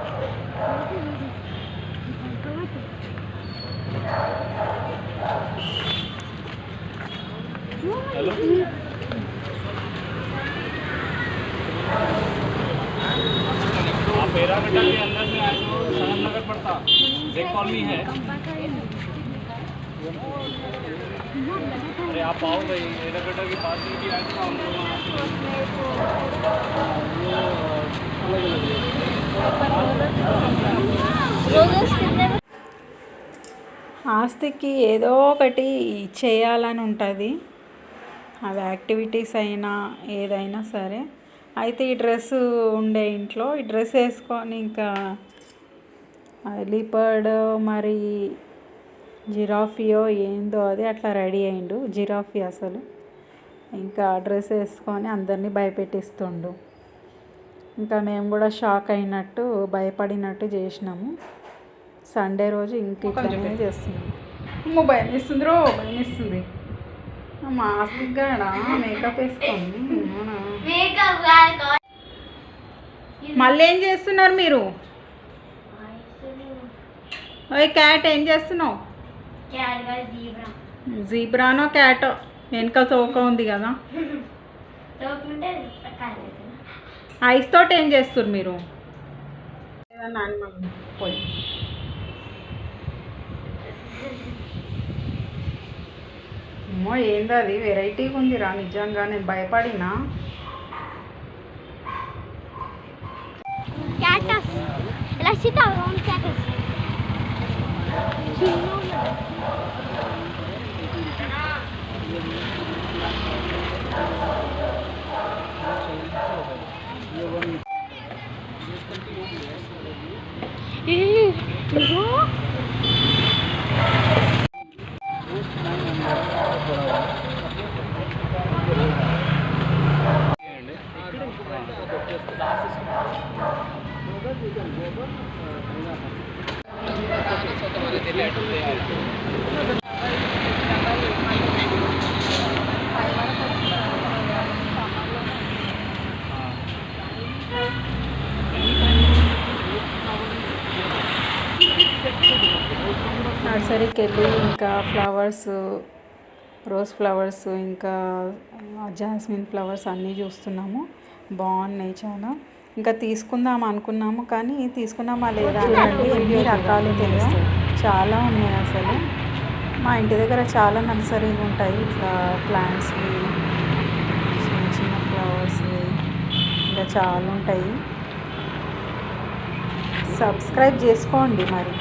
Hello आप बेरागड्ढा के अंदर में आए तो सनम नगर पड़ता जेक कॉलोनी है। अरे आप आओ भाई, बेरागड्ढा के पास में भी आए तो हम लोग ఆస్తికి ఏదో ఒకటి చేయాలని ఉంటుంది, అవి యాక్టివిటీస్ అయినా ఏదైనా సరే. అయితే ఈ డ్రెస్ ఉండే ఇంట్లో ఈ డ్రెస్ వేసుకొని ఇంకా లిపర్డ్ మరి జిరాఫియో ఏందో అది అట్లా రెడీ అయిండు. జిరాఫీ అసలు ఇంకా డ్రెస్ వేసుకొని అందరినీ భయపెట్టిస్తుండు. ఇంకా మేము కూడా షాక్ అయినట్టు భయపడినట్టు చేసినాము. సండే రోజు ఇంక ఇట్లనే చేస్తున్నాము. అమ్మో భయం వేస్తుందిరో, భయం వేస్తుంది. మాస్క్ కాడ మేకప్ వేసుకోండి. మళ్ళీ ఏం చేస్తున్నారు మీరు? ఓయ్ క్యాట్ ఏం చేస్తున్నావు? జీబ్రానో క్యాటో? వెనక తోక ఉంది కదా. ఐస్ తోటి ఏం చేస్తారు మీరు? పోయి అమ్మో ఏంది అది వెరైటీగా ఉందిరా, నిజంగా నేను భయపడినా. నర్సరీకి వెళ్ళి ఇంకా ఫ్లవర్స్, రోజ్ ఫ్లవర్స్ ఇంకా జాస్మిన్ ఫ్లవర్స్ అన్నీ చూస్తున్నాము. బాగున్నాయి చాలా. ఇంకా తీసుకుందాం అనుకున్నాము కానీ తీసుకున్నామా లేదా అంటే ఎన్ని రకాలు తెలుస్తాయి, చాలా ఉన్నాయి అసలు. మా ఇంటి దగ్గర చాలా నర్సరీలు ఉంటాయి ఇట్లా ప్లాంట్స్వి, చిన్న చిన్న ఫ్లవర్స్వి ఇంకా చాలా ఉంటాయి. సబ్స్క్రైబ్ చేసుకోండి మరి.